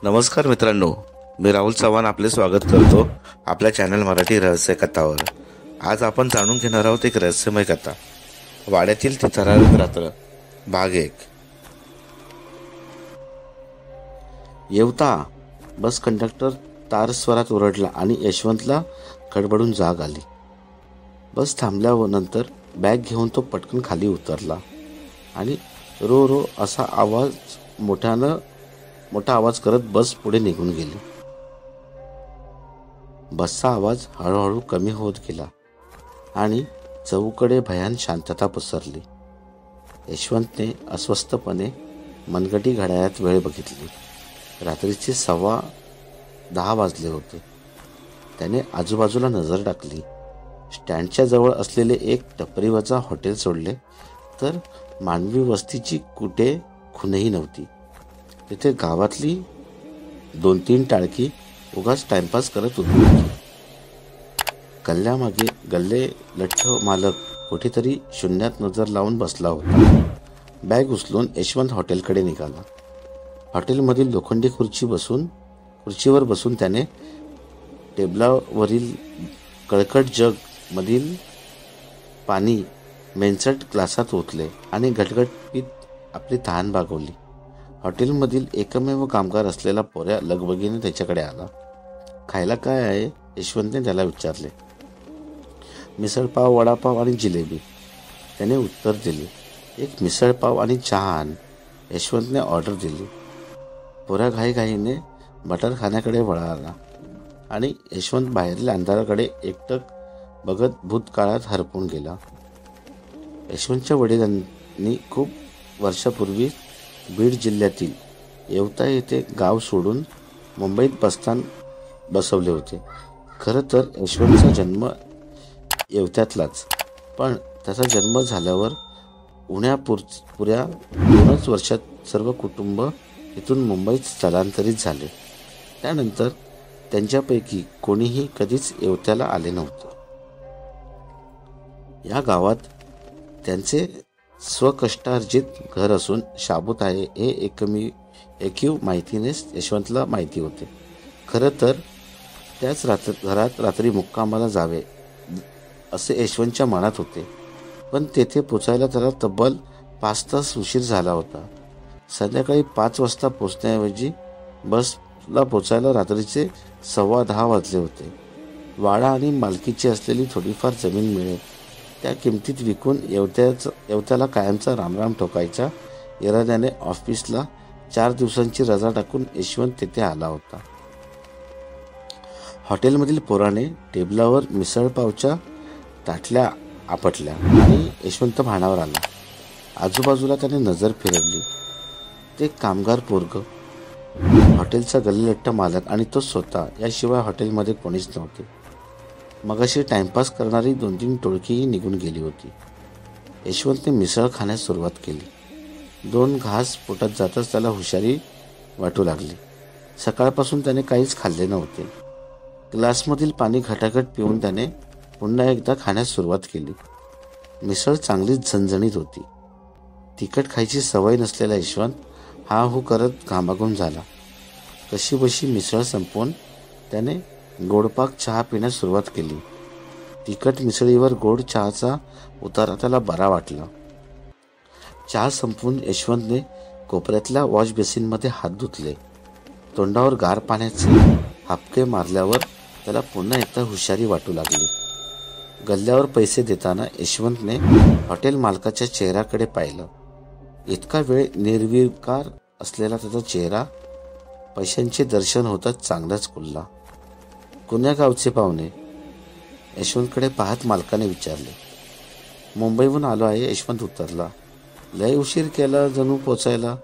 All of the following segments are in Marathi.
नमस्कार मित्रांनो, मी राहुल चव्हाण आपले स्वागत करतो आपल्या चॅनल मराठी रहस्य कथावर। आज आपण जाणून घेणार आहोत एक रहस्यमय कथा, वाड्यातील ती थरारक रात्र, भाग 1। येवता, बस कंडक्टर तार स्वरात ओरडला आणि यशवंतला खडबडून जाग आली। बस थांबल्यानंतर बॅग घेऊन तो पटकन खाली उतरला आणि रो रो असा मोठा आवाज करत बस पुढे निघून गेली। बसचा आवाज हळूहळू कमी होत गेला आणि चहूकडे भयान शांतता पसरली। यशवंतने अस्वस्थपणे मनगटी घड्याळात वेळ बघितली। रात्रीचे 10:15 वाजले होते। त्याने आजूबाजूला नजर टाकली। स्टँडच्या जवळ असलेले एक टपरीवजा हॉटेल सोडले तर मानवी वस्तीची कुठे खुणही नव्हती। तिथे गावातली 2-3 टाळकी उगाच टाइमपास करत होती। गल्ल्यामागे गल्ले लठ्ठ मालक कुठेतरी शून्यात नजर लावून बसला होता। बॅग उचलून यशवंत हॉटेलकडे निघाला। हॉटेलमधील लोखंडी खुर्चीवर बसून त्याने टेबलावरील कळकट जग मधील पाणी मेनसट ग्लासात ओतले आणि घटघट पीत आपली तहान भागवली। हॉटेलमधील एकमेव कामगार असलेला पोऱ्या लगबगीने त्याच्याकडे आला। खायला काय आहे, यशवंतने त्याला विचारले। मिसळपाव, वडापाव आणि जिलेबी, त्याने उत्तर दिले। एक मिसळपाव आणि चहा आण, यशवंतने ऑर्डर दिली। पोऱ्या घाईघाईने बटर खाण्याकडे वळाला आणि यशवंत बाहेरील अंधाराकडे एकटक बघत भूतकाळात हरपून गेला। यशवंतच्या वडिलांनी खूप वर्षापूर्वी बीड जिल्ह्यातील येवता येथे गाव सोडून मुंबईत बस्तान बसवले होते। खरं तर यशवंतचा जन्म येवत्यातलाच, पण त्याचा जन्म झाल्यावर पुऱ्या 2 वर्षात सर्व कुटुंब इथून मुंबईत स्थलांतरित झाले। त्यानंतर त्यांच्यापैकी कोणीही कधीच येवत्याला आले नव्हते। या गावात त्यांचे स्वकष्टार्जित घर असून शाबूत आहे हे एकमेव माहितीने यशवंतला माहिती होते। खरं तर त्याच घरात रात्री मुक्कामाला जावे असे यशवंतच्या मनात होते, पण तेथे पोचायला त्याला तब्बल 5 तास उशीर झाला होता। संध्याकाळी 5 वाजता पोचण्याऐवजी बसला पोचायला रात्रीचे 10:15 वाजले होते। वाडा आणि मालकीची असलेली थोडीफार जमीन मिळेल त्या किमतीत विकून येवत्याला कायमचा रामराम ठोकायच्या इराद्याने ऑफिसला 4 दिवसांची रजा टाकून यशवंत तिथे आला होता। हॉटेलमधील पोराने टेबलावर मिसळपावच्या ताटल्या आपटल्या आणि यशवंत भानावर आला। आजूबाजूला त्याने नजर फिरवली। ते कामगार पोरग, हॉटेलचा गल्लीलट्ट मालक आणि तो स्वतः, याशिवाय हॉटेलमध्ये कोणीच नव्हते। मगाशी टाइमपास करणारी 2-3 टोळकीही निघून गेली होती। यशवंतने मिसळ खाण्यास सुरुवात केली। 2 घास पोटात जाताच त्याला हुशारी वाटू लागली। सकाळपासून त्याने काहीच खाल्ले नव्हते। ग्लासमधील पाणी घटाघट पिऊन त्याने पुन्हा एकदा खाण्यास सुरुवात केली। मिसळ चांगलीच झणझणीत होती। तिखट खायची सवय नसलेला यशवंत हा हू करत घामाघूम झाला। कशीबशी मिसळ संपवून त्याने गोडपाक चहा पिण्यास सुरुवात केली। तिखट मिसळीवर गोड चहाचा उतारा त्याला बरा वाटला। चहा संपवून यशवंतने कोपऱ्यातल्या वॉश बेसिनमध्ये हात धुतले। तोंडावर गार पाण्याचे हापके मारल्यावर त्याला पुन्हा एकदा हुशारी वाटू लागली। गल्ल्यावर पैसे देताना यशवंतने हॉटेल मालकाच्या चेहऱ्याकडे पाहिलं। इतका वेळ निर्विकार असलेला त्याचा चेहरा पैशांचे दर्शन होताच चांगलाच खुलला। कोण्या गावचे पाहुणे, यशवंतकडे पाहत मालकाने विचारले। मुंबईहून आलो आहे, यशवंत उतरला। लय उशीर केला जणू पोचायला,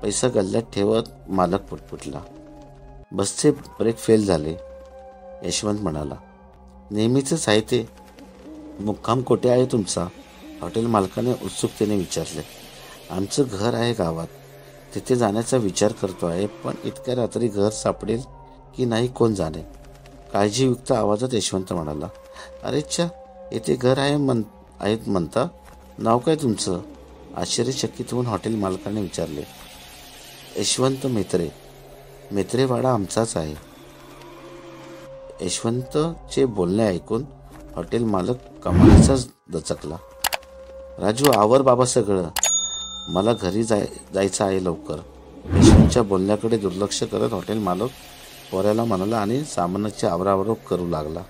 पैसा गल्ल्यात ठेवत मालक पुटपुटला। बसचे ब्रेक फेल झाले, यशवंत म्हणाला। नेहमीच आहे ते। मुक्काम कोठे आहे तुमचा, हॉटेल मालकाने उत्सुकतेने विचारले। आमचं घर आहे गावात, तिथे जाण्याचा विचार करतो आहे, पण इतक्या रात्री घर सापडेल की नाही कोण जाणे, काळजीयुक्त आवाजात यशवंत म्हणाला। अरे च्छा, येथे घर आहेत म्हणता, नाव काय तुमचं, आश्चर्यचकित होऊन हॉटेल मालकाने विचारले। यशवंत म्हेत्रे, मेत्रेवाडा आमचाच आहे. यशवंतचे बोलणे ऐकून हॉटेल मालक कमालीचाच दचकला. राजू, आवर बाबा सगळं, मला घरी जायचं आहे लवकर. यशवंतच्या बोलण्याकडे दुर्लक्ष करत हॉटेल मालक पोऱ्याला म्हणाला आणि सामानाची आवराआवर करू लागला.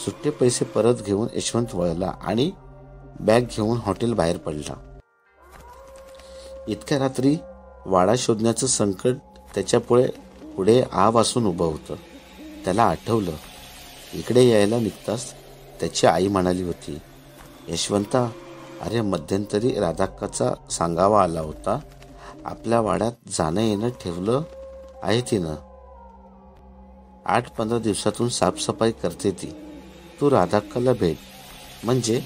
सुट्टे पैसे परत घेऊन यशवंत वळला आणि बॅग घेऊन हॉटेल बाहेर पडला. इतक्या रात्री वाडा शोधण्याचं संकट त्याच्या पुढे आ वासून उभं होतं. त्याला आठवलं, इकडे यायला निघताच त्याची आई म्हणाली होती, यशवंता, अरे मध्यंतरी राधाक्काचा सांगावा आला होता, आपल्या वाड्यात जाणं येणं ठेवलं आहे तिनं. 8-15 दिवसातून साफसफाई करते ती. तू राधाक्काला भेट, म्हणजे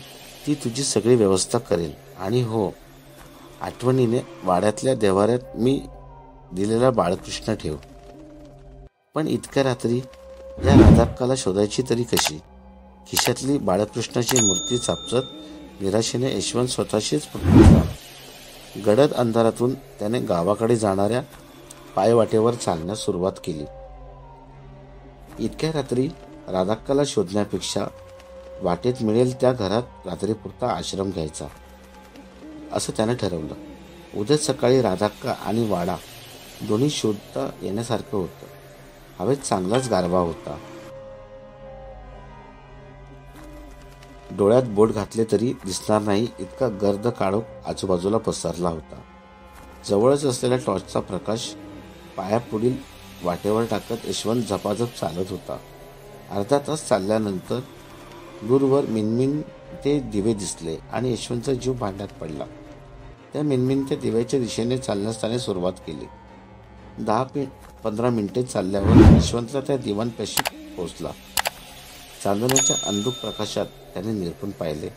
ती तुझी सगळी व्यवस्था करेल. आणि हो, आठवणीने वाड्यातल्या देवाऱ्यात मी दिलेला बाळकृष्ण ठेव. पण इतक्या रात्री या राधाक्काला शोधायची तरी कशी? खिशातली बाळकृष्णाची मूर्ती चापचत निराशेने यशवंत स्वतःशीच फुटला. गडद अंधारातून त्याने गावाकडे जाणाऱ्या पायवाटेवर चालण्यास सुरुवात केली. इतक्या रात्री राधाक्काला शोधण्यापेक्षा वाटेत मिळेल त्या घरात रात्रीपुरता आश्रम घ्यायचा, असं त्याने ठरवलं. उद्या सकाळी राधाक्का आणि वाडा दोन्ही शोधता येण्यासारखं होतं. हवेत चांगलाच गारवा होता. डोळ्यात बोट घातले तरी दिसणार नाही इतका गर्द काळोख आजूबाजूला पसरला होता. जवळच असलेल्या टॉर्चचा प्रकाश पायापुढील वाटेवर टाकत यशवंत झपाझप चालत होता. अर्धा तास चालल्यानंतर दूरवर मिनमिन ते दिवे दिसले आणि यशवंतचा जीव भांड्यात पडला. त्या मिनमिनत्या दिव्याच्या दिशेने चालण्यास त्याने सुरुवात केली. 10-15 मिनिटे चालल्यावर यशवंतला त्या दिव्यांपाशी पोहोचला. चांदण्याच्या अंधुक प्रकाशात त्याने निरखून पाहिले.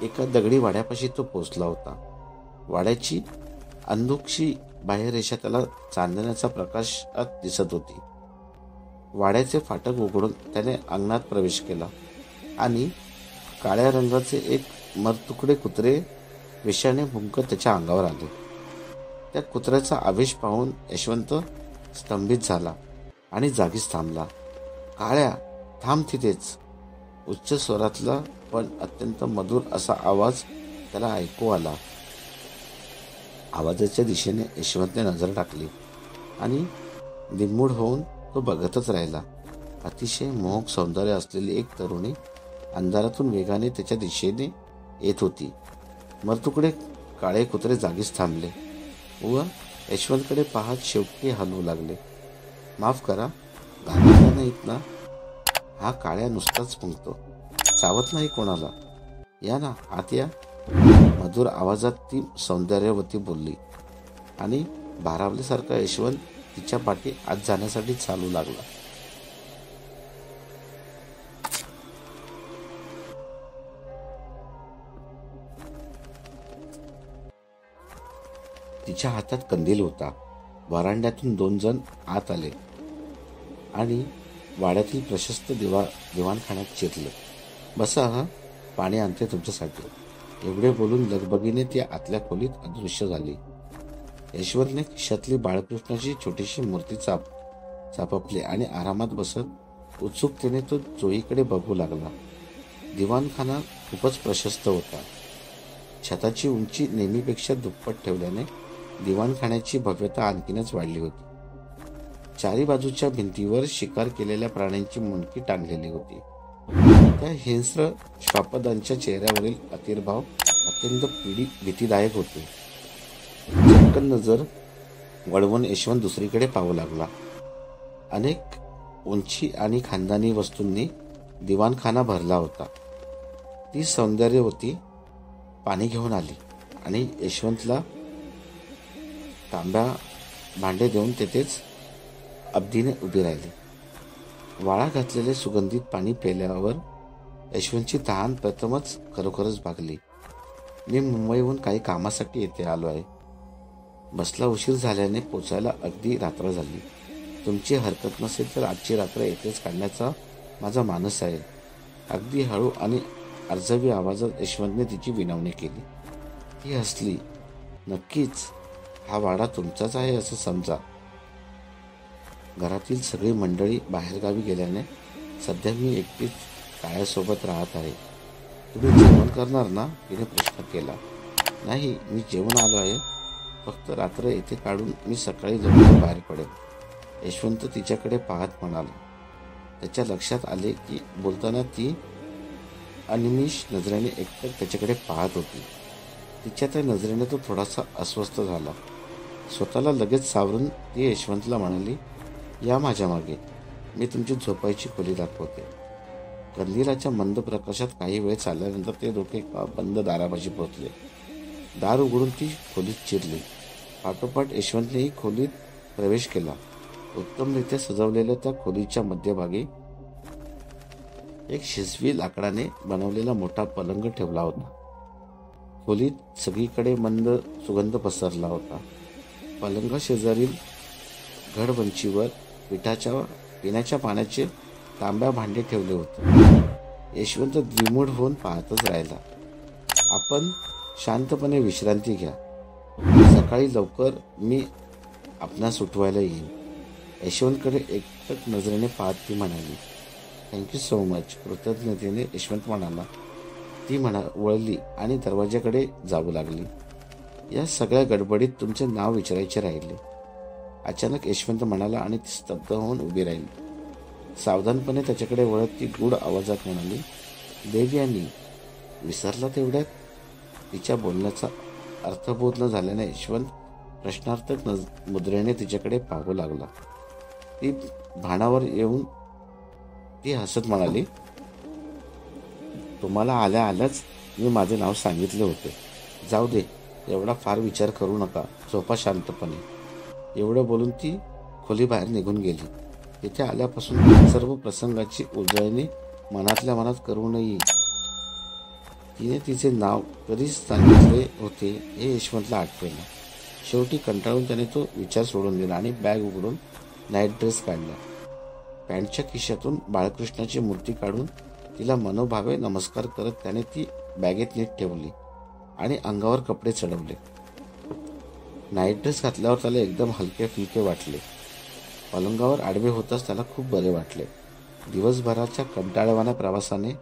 एका दगडी वाड्यापाशी तो पोहोचला होता. वाड्याची अंधुकशी बाह्यरेषा त्याला चांदण्याच्या प्रकाशात दिसत होती. वाड्याचे फाटक उघडून त्याने अंगणात प्रवेश केला आणि काळ्या रंगाचे एक मरतुकडे कुत्रे विषाने भुंकत त्याच्या अंगावर आले. त्या कुत्र्याचा आवेश पाहून यशवंत स्तंभित झाला आणि जागीच थांबला. काळ्या, थांब तिथेच. उच्च स्वरातला पण अत्यंत मधुर असा आवाज त्याला ऐकू आला. आवाजाच्या दिशेने यशवंतने नजर टाकली आणि निम्मूढ होऊन तो बघतच राहिला. अतिशय मोहक सौंदर्य असलेली एक तरुणी अंधारातून वेगाने त्याच्या दिशेने येत होती. मरतुकडे काळे कुत्रे जागीच थांबले व यशवंतकडे पाहत शेवटी हलवू लागले. माफ करा, घाबरला नाहीत ना? हा काळ्या नुसताच फुंकतो, चावत नाही कोणाला. या ना, आत या. मधुर आवाजात ती सौंदर्यवती बोलली आणि भारावल्यासारखा यशवंत तिच्या पाठी आत जाण्यासाठी चालू लागला. तिच्या हातात कंदील होता. वरांड्यातून 2 जण आत आले आणि वाड्यातील प्रशस्त दिवाणखान्यात शिरले. बसा, हा पाणी आणते तुमच्यासाठी. एवढे बोलून लगबगीने ती आतल्या खोलीत अदृश्य झाली. यशवंतने खिशातली बाळकृष्णाची छोटीशी मूर्ती चापपली आणि आरामात बसत उत्सुकतेने तो चोहीकडे बघू लागला. दिवाणखाना खूपच प्रशस्त होता. छताची उंची नेहमीपेक्षा दुप्पट ठेवल्याने दिवाणखान्याची भव्यता आणखीनच वाढली होती. चारी बाजूच्या भिंतीवर शिकार केलेल्या प्राण्यांची मुंडकी टांगलेली होती. त्या हिंस्र श्वापदांच्या चेहऱ्यावरील आविर्भाव अत्यंत भीतीदायक होते. चटकन नजर वळवून यशवंत दुसरीकडे पाहू लागला. अनेक उंची आणि खानदानी वस्तूंनी दिवाणखाना भरला होता. ती सौंदर्यवती पाणी घेऊन आली आणि यशवंतला तांब्या भांडे देऊन तेथेच अब्दीने उभी राहिली. वाळा घातलेले सुगंधित पाणी पेल्यावर यशवंतची तहान प्रथमच खरोखरच भागली. मी मुंबईहून काही कामासाठी येथे आलो आहे. बसला उशीर झाल्याने पोचायला अगदी रात्र झाली. तुमची हरकत नसेल तर आजची रात्र येथेच काढण्याचा माझा मानस आहे. अगदी हळू आणि अर्जवी आवाजात यशवंतने तिची विनवणी केली. ती हसली. नक्कीच, हा वाडा तुमचाच आहे असं समजा. घरातील सगळी मंडळी बाहेरगावी गेल्याने सध्या मी एकटीच काळ्यासोबत राहत आहे. तुम्ही जेवण करणार ना? तिने प्रश्न केला. नाही, मी जेवण आलो आहे. फक्त रात्र येथे काढून मी सकाळी लवकर बाहेर पडेल. यशवंत तिच्याकडे पाहत म्हणाला. त्याच्या लक्षात आले की बोलताना ती अनिमिष नजरेने एकटक त्याच्याकडे पाहत होती. तिच्या त्या नजरेने तो थोडासा अस्वस्थ झाला. स्वतःला लगेच सावरून ती यशवंतला म्हणाली, या माझ्या मागे, मी तुमची झोपायची खोली दाखवते. कंदिलाच्या मंद प्रकाशात काही वेळ चालल्यानंतर ते दोघे एका बंद दारापाशी पोहोचले. दार उघडून ती खोलीत शिरली. पाठोपाठ यशवंतनेही खोलीत प्रवेश केला. उत्तमरित्या सजवलेल्या त्या खोलीच्या मध्यभागी एक शिजवी लाकडाने बनवलेला मोठा पलंग ठेवला होता. खोलीत सगळीकडे मंद सुगंध पसरला होता. पलंगा शेजारील घडबंचीवर पिण्याच्या पाण्याचे तांब्या भांडे ठेवले होते. यशवंत द्विमूढ होऊन पाहतच राहिला. आपण शांतपणे विश्रांती घ्या. सकाळी लवकर मी आपणास उठवायला येईन. यशवंतकडे एकटक नजरेने पाहत ती म्हणाली. Thank you so much. कृतज्ञतेने यशवंत म्हणाला. ती वळली आणि दरवाजाकडे जाऊ लागली. या सगळ्या गडबडीत तुमचे नाव विचारायचे राहिले. अचानक यशवंत म्हणाला आणि ती स्तब्ध होऊन उभी राहिली. सावधानपणे त्याच्याकडे वळत ती गूढ आवाजात म्हणाली, देवयानी. विसरला तेवढ्यात? तिच्या बोलण्याचा अर्थबोध न झाल्याने यशवंत प्रश्नार्थक मुद्रेने तिच्याकडे पाहू लागला. ती भानावर येऊन ती हसत म्हणाली, तुम्हाला आल्या आल्याच मी माझे नाव सांगितले होते. जाऊ दे, एवढा फार विचार करू नका. झोपा शांतपणे. एवढं बोलून ती खोली बाहेर निघून गेली. तिथे आल्यापासून सर्व प्रसंगाची उजळणी मनातल्या मनात करू नये. तिने तिचे नाव कधीच सांगितले होते हे यशवंतला आठवेना. शेवटी कंटाळून त्याने तो विचार सोडून दिला आणि बॅग उघडून नाईट ड्रेस काढला. पॅन्टच्या खिशातून बाळकृष्णाची मूर्ती काढून तिला मनोभावे नमस्कार करत त्याने ती बॅगेत नीट ठेवली आणि अंगावर कपडे चढवले. नाईट ड्रेस घातल्यावर त्याला एकदम हलके फुलके वाटले. पलंगावर आडवे होताच त्याला खूप बरे वाटले. दिवसभराच्या कंटाळवाण्या प्रवासाने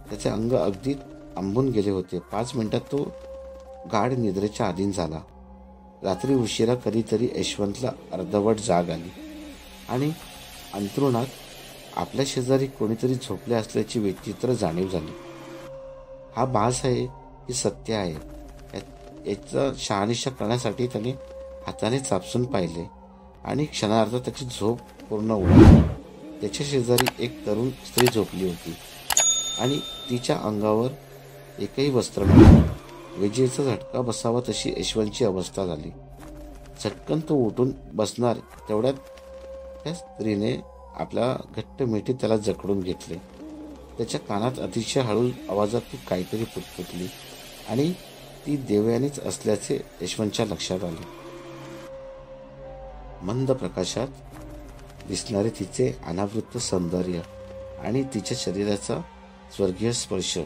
त्याचे अंग अगदी आंबून गेले होते. 5 मिनिटात तो गाढ निद्रेच्या अधीन झाला. रात्री उशिरा कधीतरी यशवंतला अर्धवट जाग आली आणि अंथरुणात आपल्या शेजारी कोणीतरी झोपले असल्याची विचित्र जाणीव झाली. हा भास आहे की सत्य आहे याचा शहानिशा करण्यासाठी त्याने हाताने चापसून पाहिले आणि क्षणार्धात त्याची झोप पूर्ण उडाली. त्याच्या शेजारी एक तरुण स्त्री झोपली होती आणि तिच्या अंगावर एकही वस्त्र नव्हते. विजेचा झटका बसावा तशी यशवंतची अवस्था झाली. झटकन तो उठून बसणार तेवढ्यात त्या स्त्रीने आपल्या घट्ट मिठीत त्याला जकडून घेतले. त्याच्या कानात अतिशय हळू आवाजात ती काहीतरी पुटपुटली आणि ती देवयानीच असल्याचे यशवंतच्या लक्षात आले. मंद प्रकाशात दिसणारे तिचे अनावृत्त सौंदर्य आणि तिच्या शरीराचा स्वर्गीय स्पर्श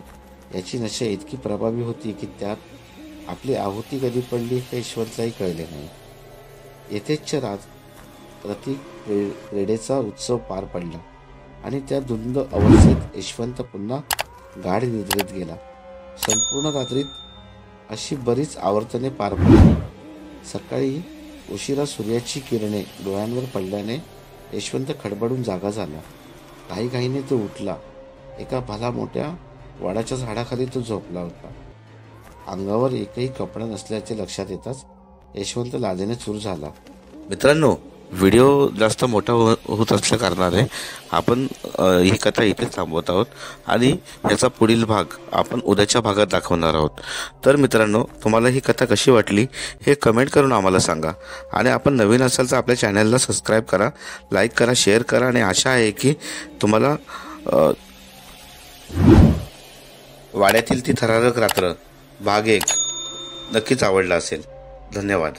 याची नशा इतकी प्रभावी होती की त्यात आपली आहुती कधी पडली हे यशवंतलाही कळले नाही. येथेच प्रतीक क्रीडेचा उत्सव पार पडला आणि त्या धुंद अवस्थेत यशवंत पुन्हा गाढ निद्रेत गेला. संपूर्ण रात्रीत अशी बरीच आवर्तने पार पडली. सकाळी उशिरा सूर्याची किरणे डोळ्यांवर पडल्याने यशवंत खडबडून जागा झाला. घाईघाईने तो उठला. एका भला मोठ्या वडाच्या झाडाखाली तो झोपला होता. अंगावर एकही कपडा नसल्याचे लक्षात येताच यशवंत लाजेने चूर झाला. मित्रांनो, व्हिडिओ जास्त मोठा होत असल्या कारणाने आपण ही कथा इथेच थांबवत आहोत आणि याचा पुढील भाग आपण उद्याच्या भागात दाखवणार आहोत. तर मित्रांनो, तुम्हाला ही कथा कशी वाटली हे कमेंट करून आम्हाला सांगा आणि आपण नवीन असाल तर आपल्या चॅनलला सबस्क्राईब करा, लाईक करा, शेअर करा आणि आशा आहे की तुम्हाला वाड्यातील ती थरारक रात्र भाग 1 नक्कीच आवडला असेल. धन्यवाद.